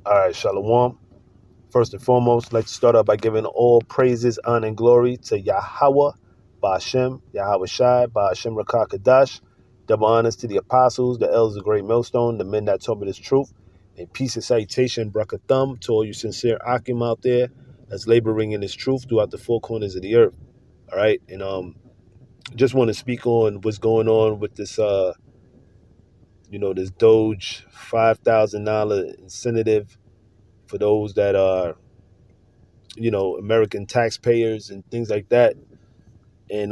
All right, Shalawam. First and foremost, let's start out by giving all praises, honor, and glory to YAHAWAH, BaHashem, YAHAWASHI, BaHashem Rakakadash. Double honors to the apostles, the elders of Great Millstone, the men that told me this truth. And peace and salutation, brakathum, to all you sincere Akim out there that's laboring in this truth throughout the four corners of the earth. All right, and just want to speak on what's going on with this, this Doge $5,000 incentive for those that are, American taxpayers and things like that. And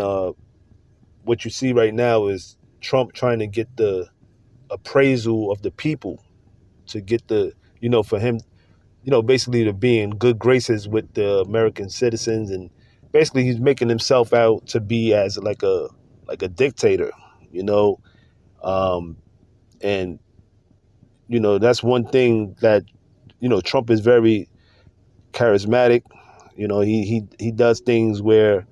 what you see right now is Trump trying to get the appraisal of the people to get the, for him, basically to be in good graces with the American citizens. And basically he's making himself out to be as like a dictator, and, that's one thing that, Trump is very charismatic. He does things where,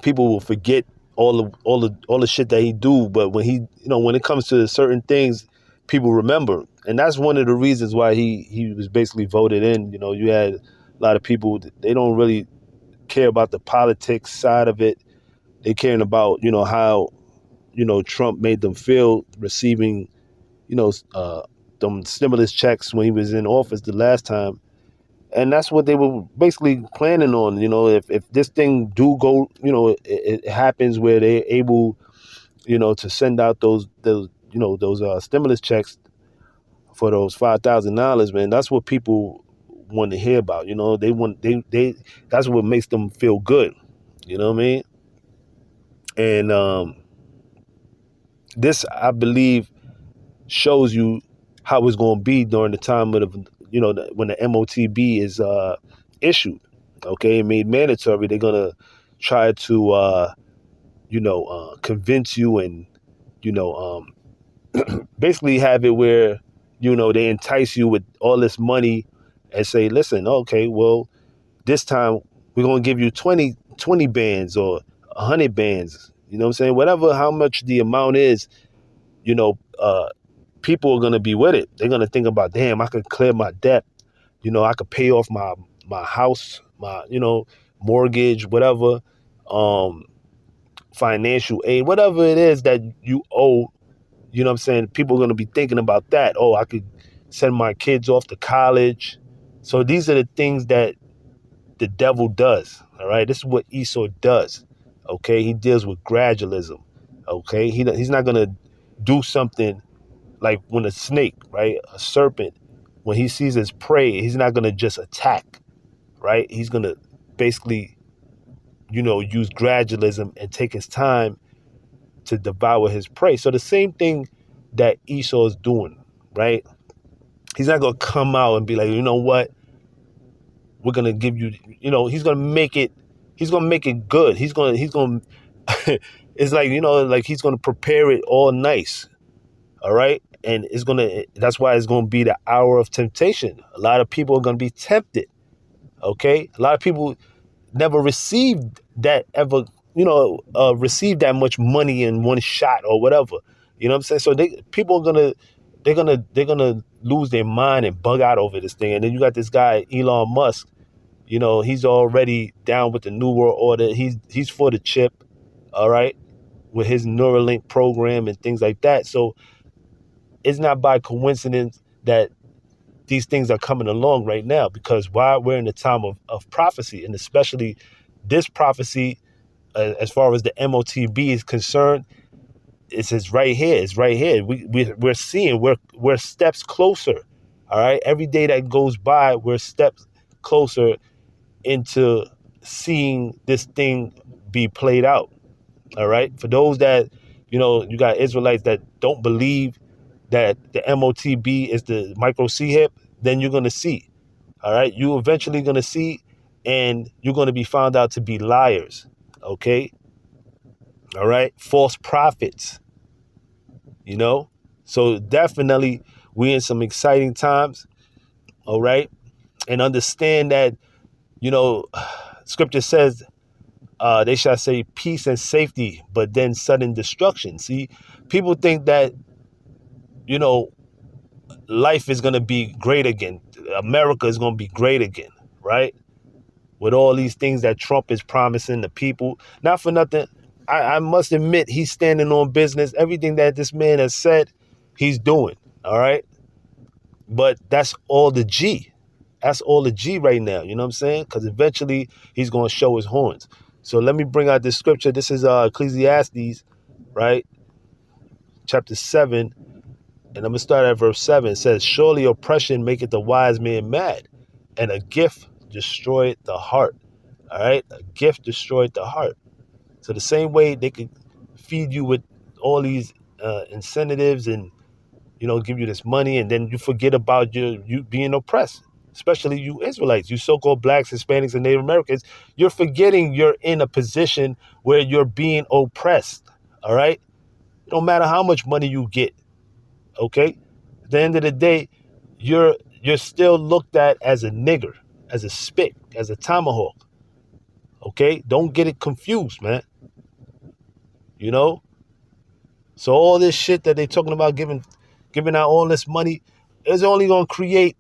people will forget all the shit that he do, but when it comes to certain things, people remember, and that's one of the reasons why he was basically voted in. You had a lot of people, they don't really care about the politics side of it. They caring about how Trump made them feel receiving them stimulus checks when he was in office the last time. And that's what they were basically planning on. If this thing do go, it happens where they're able, to send out those stimulus checks for those $5,000, man. That's what people want to hear about. They that's what makes them feel good. You know what I mean? And this, I believe, shows you how it's going to be during the time of when the MOTB is issued. Okay, made mandatory. They're gonna try to convince you and basically have it where they entice you with all this money and say, listen, okay, well, this time we're gonna give you 20 bands or 100 bands. You know what I'm saying? Whatever, how much the amount is, people are going to be with it. They're going to think about, damn, I could clear my debt. I could pay off my house, my, mortgage, whatever, financial aid, whatever it is that you owe. You know what I'm saying? People are going to be thinking about that. Oh, I could send my kids off to college. So these are the things that the devil does. All right. This is what Esau does. Okay. He deals with gradualism. Okay. He's not going to do something like when a snake, right, a serpent, when he sees his prey, he's not going to just attack, right? He's going to basically, use gradualism and take his time to devour his prey. So the same thing that Esau is doing, right? He's not going to come out and be like, you know what? We're going to give you, he's going to make it good. He's going to, it's like, like he's going to prepare it all nice. All right. And that's why it's going to be the hour of temptation. A lot of people are going to be tempted. Okay. A lot of people never received that received that much money in one shot or whatever. You know what I'm saying? So people are they're going to lose their mind and bug out over this thing. And then you got this guy, Elon Musk, he's already down with the New World Order. He's for the chip. All right. With his Neuralink program and things like that. So it's not by coincidence that these things are coming along right now, because while we're in the time of prophecy, and especially this prophecy, as far as the MOTB is concerned, it's right here. It's right here. We're seeing we're steps closer. All right. Every day that goes by, we're steps closer into seeing this thing be played out. All right. For those that, you got Israelites that don't believe that the MOTB is the micro C-hip, then you're going to see. All right. You're eventually going to see, and you're going to be found out to be liars. Okay. All right. False prophets. So definitely we're in some exciting times. All right. And understand that, scripture says, they shall say peace and safety, but then sudden destruction. See, people think that, life is going to be great again. America is going to be great again, right? With all these things that Trump is promising the people. Not for nothing, I must admit he's standing on business. Everything that this man has said, he's doing, all right? But that's all the G. That's all the G right now, you know what I'm saying? Because eventually he's going to show his horns. So let me bring out this scripture. This is Ecclesiastes, right? Chapter 7. And I'm going to start at verse 7. It says, surely oppression maketh the wise man mad, and a gift destroyeth the heart. All right? A gift destroyeth the heart. So the same way they could feed you with all these incentives and, you know, give you this money, and then you forget about you being oppressed, especially you Israelites, you so-called blacks, Hispanics, and Native Americans. You're forgetting you're in a position where you're being oppressed. All right? It don't matter how much money you get. Okay, at the end of the day, you're still looked at as a nigger, as a spit, as a tomahawk. Okay, don't get it confused, man. You know, so all this shit that they talking about giving out all this money is only gonna create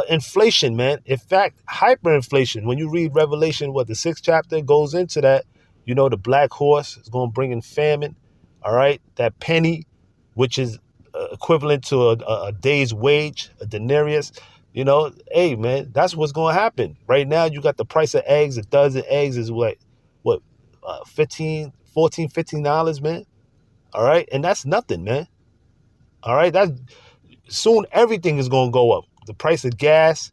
inflation, man. In fact, hyperinflation. When you read Revelation, the 6th chapter goes into that. You know, the black horse is gonna bring in famine. All right, that penny, which is equivalent to a day's wage, a denarius, you know, hey, man, that's what's going to happen. Right now, you got the price of eggs. A dozen eggs is what, $15, man. All right. And that's nothing, man. All right. Soon everything is going to go up. The price of gas,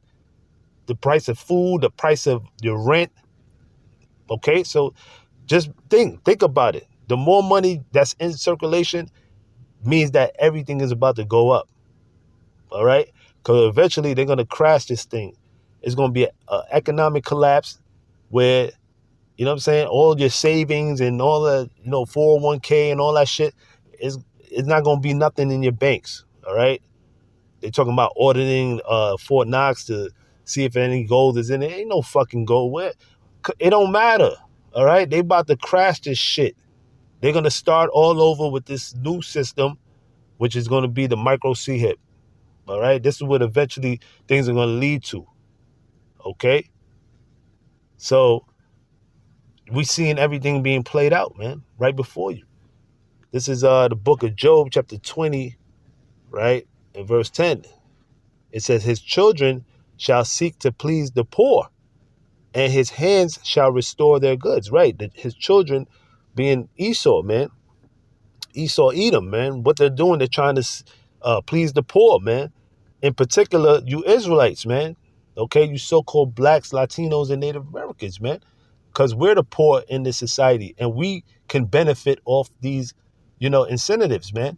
the price of food, the price of your rent. Okay. So just think about it. The more money that's in circulation means that everything is about to go up. All right? Because eventually they're going to crash this thing. It's going to be an economic collapse where, you know what I'm saying, all your savings and all the, 401k and all that shit is not going to be nothing in your banks. All right? They're talking about auditing Fort Knox to see if any gold is in it. Ain't no fucking gold. Where? It don't matter. All right? They about to crash this shit. They're going to start all over with this new system, which is going to be the micro C-HIP. All right? This is what eventually things are going to lead to. Okay? So we seeing everything being played out, man, right before you. This is the book of Job, chapter 20, right? In verse 10. It says, his children shall seek to please the poor, and his hands shall restore their goods. Right? His children being Esau, man. Esau, Edom, man. What they're doing, they're trying to please the poor, man. In particular, you Israelites, man. Okay, you so-called blacks, Latinos, and Native Americans, man. Because we're the poor in this society, and we can benefit off these, incentives, man.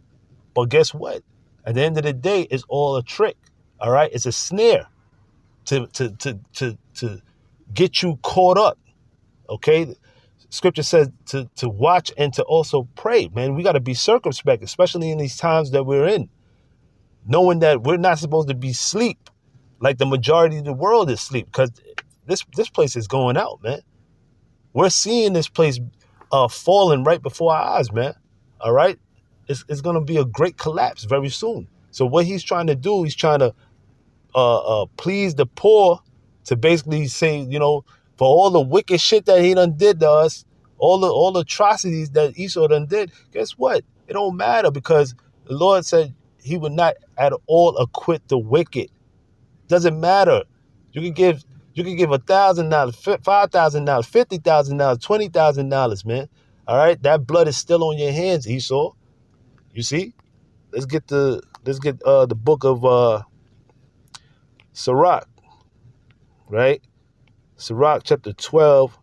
But guess what? At the end of the day, it's all a trick. All right, it's a snare to get you caught up. Okay. Scripture says to watch and to also pray, man. We got to be circumspect, especially in these times that we're in, knowing that we're not supposed to be asleep like the majority of the world is asleep, because this place is going out, man. We're seeing this place falling right before our eyes, man. All right. It's going to be a great collapse very soon. So what he's trying to do, he's trying to please the poor, to basically say, for all the wicked shit that he done did to us, all the atrocities that Esau done did, guess what? It don't matter, because the Lord said he would not at all acquit the wicked. Doesn't matter. You can give $1,000, $5,000, $50,000, $20,000, man. All right, that blood is still on your hands, Esau. You see? Let's get the book of Sirach, right? Sirach chapter 12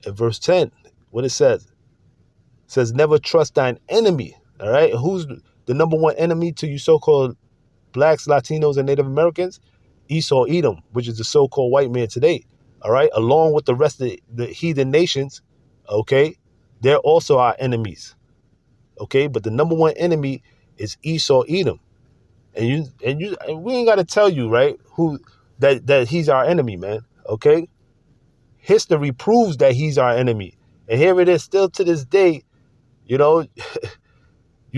and verse 10. What it says? It says, never trust thine enemy. All right. Who's the number one enemy to you so-called blacks, Latinos, and Native Americans? Esau, Edom, which is the so-called white man today. All right. Along with the rest of the heathen nations. Okay. They're also our enemies. Okay. But the number one enemy is Esau, Edom. And we ain't got to tell you, right, who that he's our enemy, man. Okay. History proves that he's our enemy. And here it is still to this day, you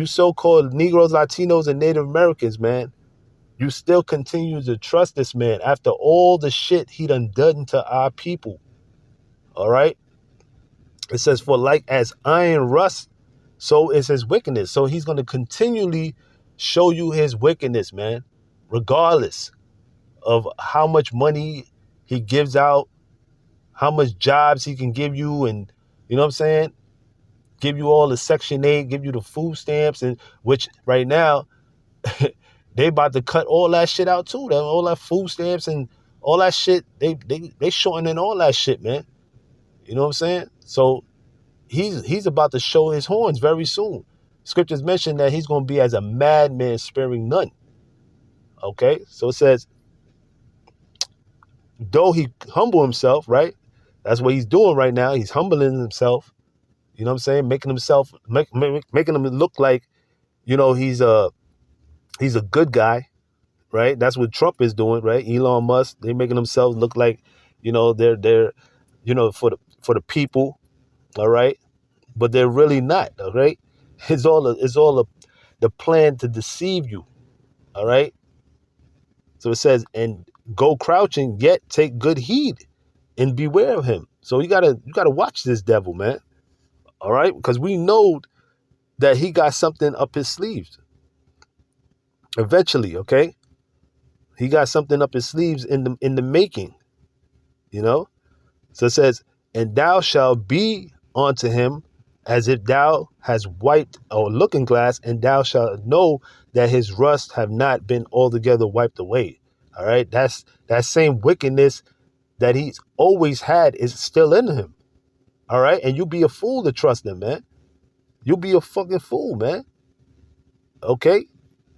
so-called Negroes, Latinos, and Native Americans, man. you still continue to trust this man after all the shit he done to our people. All right. It says, for like as iron rust, so is his wickedness. So he's going to continually show you his wickedness, man, regardless of how much money he gives out, how much jobs he can give you. And you know what I'm saying? Give you all the Section 8, give you the food stamps, and which right now they about to cut all that shit out too. All that food stamps and all that shit. They shortening all that shit, man. You know what I'm saying? So he's about to show his horns very soon. Scriptures mention that he's going to be as a madman, sparing none. Okay, so it says, though he humble himself, right? That's what he's doing right now. He's humbling himself. You know what I'm saying? Making himself, making him look like, you know, he's a good guy, right? That's what Trump is doing, right? Elon Musk, they making themselves look like, you know, they're, you know, for the people, all right? But they're really not, all right? It's all the plan to deceive you, all right? So it says, and go crouching, yet take good heed and beware of him. So you gotta watch this devil, man. All right, because we know that he got something up his sleeves. Eventually, okay, he got something up his sleeves in the making. You know, so it says, and thou shalt be unto him as if thou hast wiped a looking glass, and thou shalt know that his rust have not been altogether wiped away. All right, that's that same wickedness that he's always had is still in him. All right, and you be a fool to trust him, man. You'll be a fucking fool, man. Okay,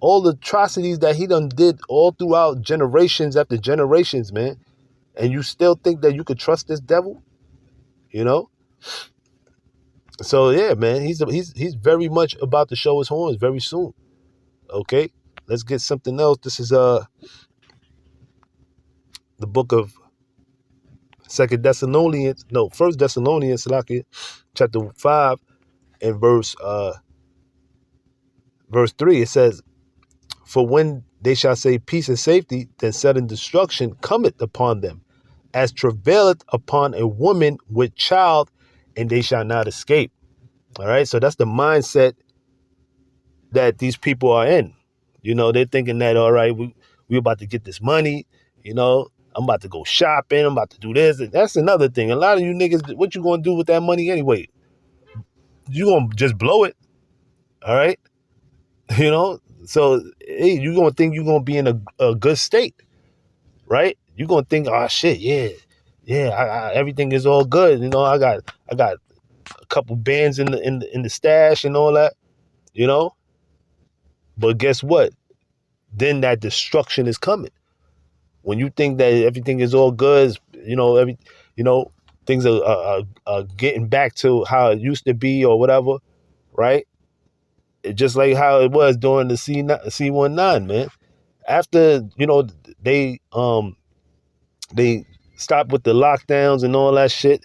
all the atrocities that he done did all throughout generations after generations, man, and you still think that you could trust this devil, you know? So yeah, man, he's very much about to show his horns very soon. Okay, let's get something else. This is the book of First Thessalonians, chapter 5 and verse 3. It says, for when they shall say peace and safety, then sudden destruction cometh upon them, as travaileth upon a woman with child, and they shall not escape. All right, so that's the mindset that these people are in. You know, they're thinking that, all right, we about to get this money, you know, I'm about to go shopping, I'm about to do this. And that's another thing. A lot of you niggas, what you gonna do with that money anyway? You gonna just blow it, all right? You know, so hey, you gonna think you're gonna be in a good state, right? You're gonna think, oh shit, yeah, I everything is all good. You know, I got a couple bands in the stash and all that, you know. But guess what? Then that destruction is coming. When you think that everything is all good, you know, things are getting back to how it used to be or whatever, right? Just like how it was during the C19, man. After, you know, they stopped with the lockdowns and all that shit,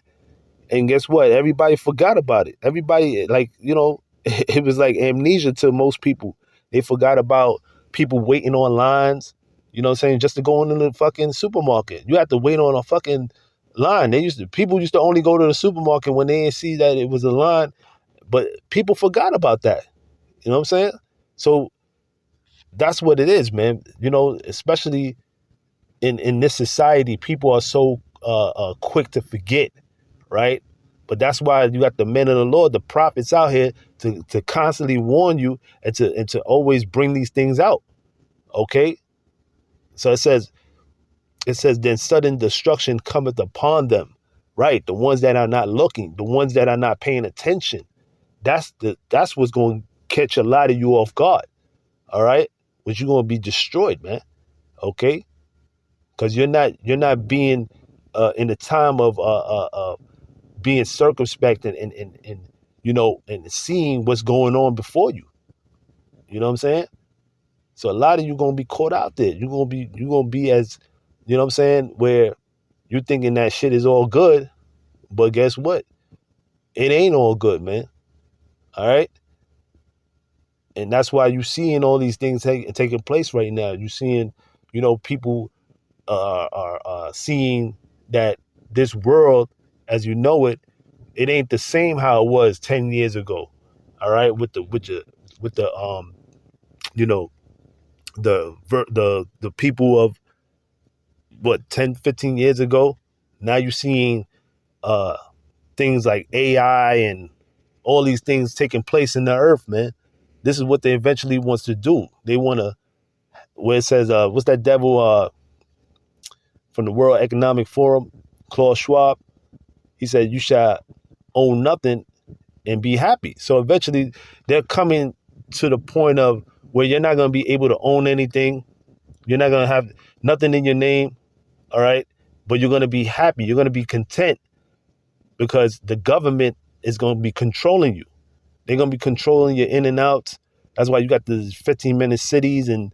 and guess what? Everybody forgot about it. Everybody, like, you know, it was like amnesia to most people. They forgot about people waiting on lines, you know what I'm saying, just to go into the fucking supermarket. You have to wait on a fucking line. People used to only go to the supermarket when they didn't see that it was a line, but people forgot about that. You know what I'm saying? So that's what it is, man. You know, especially in this society, people are so quick to forget, right? But that's why you got the men of the Lord, the prophets out here to constantly warn you and to always bring these things out. Okay? So it says, then sudden destruction cometh upon them, right? The ones that are not looking, the ones that are not paying attention. That's what's going to catch a lot of you off guard. All right? But you're going to be destroyed, man. Okay? Because you're not being in the time of being circumspect and you know, and seeing what's going on before you. You know what I'm saying? So a lot of you gonna be caught out there. You're gonna be as, you know what I'm saying, where you're thinking that shit is all good, but guess what? It ain't all good, man. All right? And that's why you're seeing all these things taking place right now. You're seeing, people are seeing that this world, as you know it, it ain't the same how it was 10 years ago. All right, you know, the people of what 10, 15 years ago. Now you're seeing things like AI and all these things taking place in the earth, man. This is what they eventually wants to do. They want to, where it says, what's that devil from the World Economic Forum, Klaus Schwab? He said, you shall own nothing and be happy. So eventually they're coming to the point of where you're not going to be able to own anything. You're not going to have nothing in your name. All right. But you're going to be happy. You're going to be content because the government is going to be controlling you. They're going to be controlling your in and outs. That's why you got the 15-minute cities and,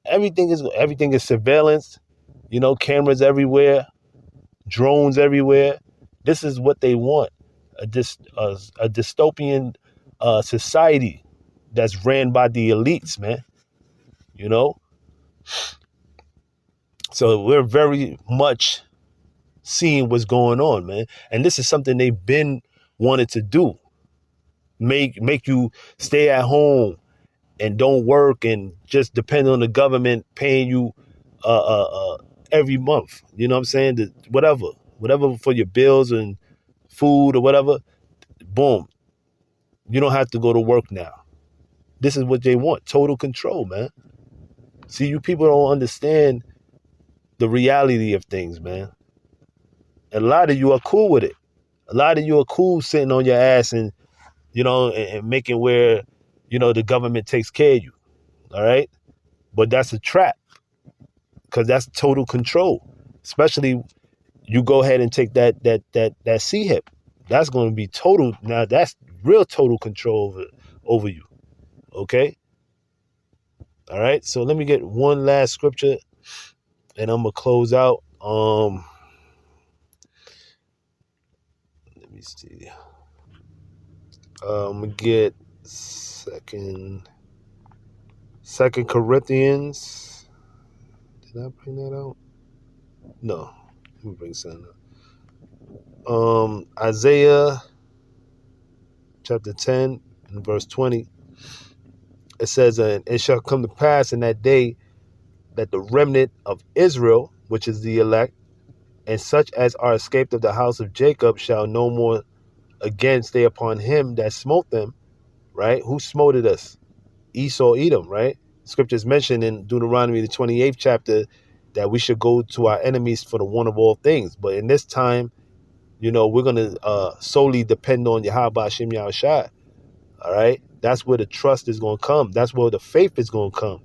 everything is surveillance, cameras everywhere, drones everywhere. This is what they want. A dystopian society that's ran by the elites, man. So we're very much seeing what's going on, man. And this is something they've been wanted to do. Make you stay at home and don't work and just depend on the government paying you every month. You know what I'm saying? Whatever for your bills and food or whatever. Boom. You don't have to go to work now. This is what they want. Total control, man. See, you people don't understand the reality of things, man. And a lot of you are cool with it. A lot of you are cool sitting on your ass and, and making where, the government takes care of you. All right. But that's a trap because that's total control. Especially you go ahead and take that CHIP. That's going to be total. Now that's real total control over you. Okay. All right. So let me get one last scripture and I'm going to close out. Let me see. I'm going to get Second Corinthians. Did I bring that out? No. Let me bring something up. Isaiah chapter 10 and verse 20. It says, and it shall come to pass in that day that the remnant of Israel, which is the elect, and such as are escaped of the house of Jacob shall no more again stay upon him that smote them, right? Who smoted us? Esau, Edom, right? Scriptures mentioned in Deuteronomy, the 28th chapter, that we should go to our enemies for the one of all things. But in this time, we're going to solely depend on YAHAWASHI. All right? That's where the trust is going to come. That's where the faith is going to come.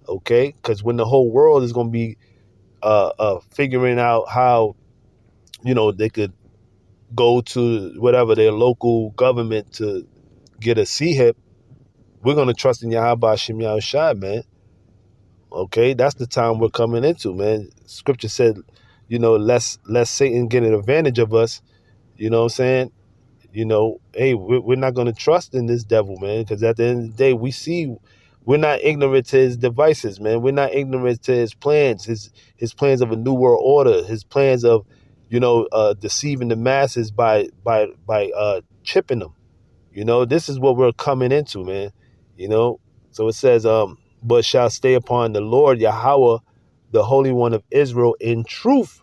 Okay? Because when the whole world is going to be figuring out how, they could go to whatever their local government to get a CHIP, we're going to trust in YAHAWASHI, man. Okay, that's the time we're coming into, man. Scripture said, lest Satan get an advantage of us. You know what I'm saying? Hey, we're not going to trust in this devil, man, because at the end of the day, we see we're not ignorant to his devices, man. We're not ignorant to his plans, his plans of a new world order, his plans of, deceiving the masses by chipping them. This is what we're coming into, man. So it says, but shall stay upon the Lord Yahweh, the Holy One of Israel, in truth,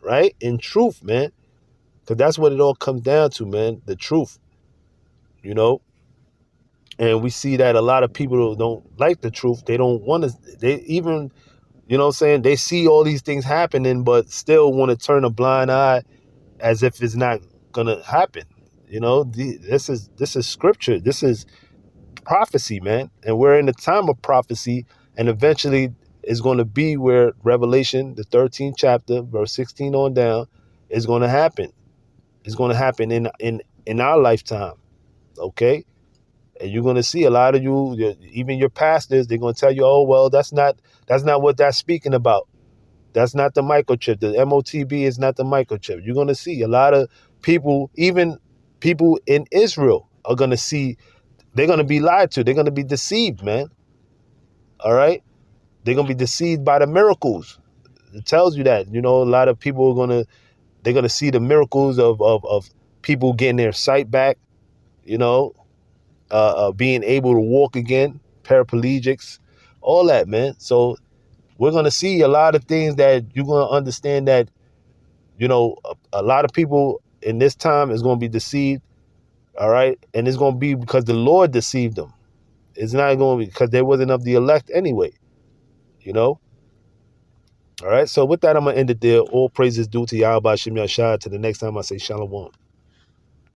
right? In truth, man. Because that's what it all comes down to, man. The truth, And we see that a lot of people don't like the truth. They don't want to, they even, they see all these things happening, but still want to turn a blind eye as if it's not going to happen. This is scripture. This is prophecy, man. And we're in the time of prophecy, and eventually it's going to be where Revelation, the 13th chapter, verse 16 on down, is going to happen. It's going to happen in our lifetime. Okay? And you're going to see a lot of even your pastors, they're going to tell you, oh, well, that's not what that's speaking about. That's not the microchip. The MOTB is not the microchip. You're going to see a lot of people, even people in Israel, are going to see they're going to be lied to. They're going to be deceived, man. All right? They're going to be deceived by the miracles. It tells you that, a lot of people they're going to see the miracles of people getting their sight back, being able to walk again, paraplegics, all that, man. So we're going to see a lot of things that you're going to understand that, a lot of people in this time is going to be deceived. All right. And it's going to be because the Lord deceived them. It's not going to be because they wasn't of the elect anyway, All right. So with that, I'm going to end it there. All praises due to Yahweh Shem Yahshua. To the next time I say Shalawam.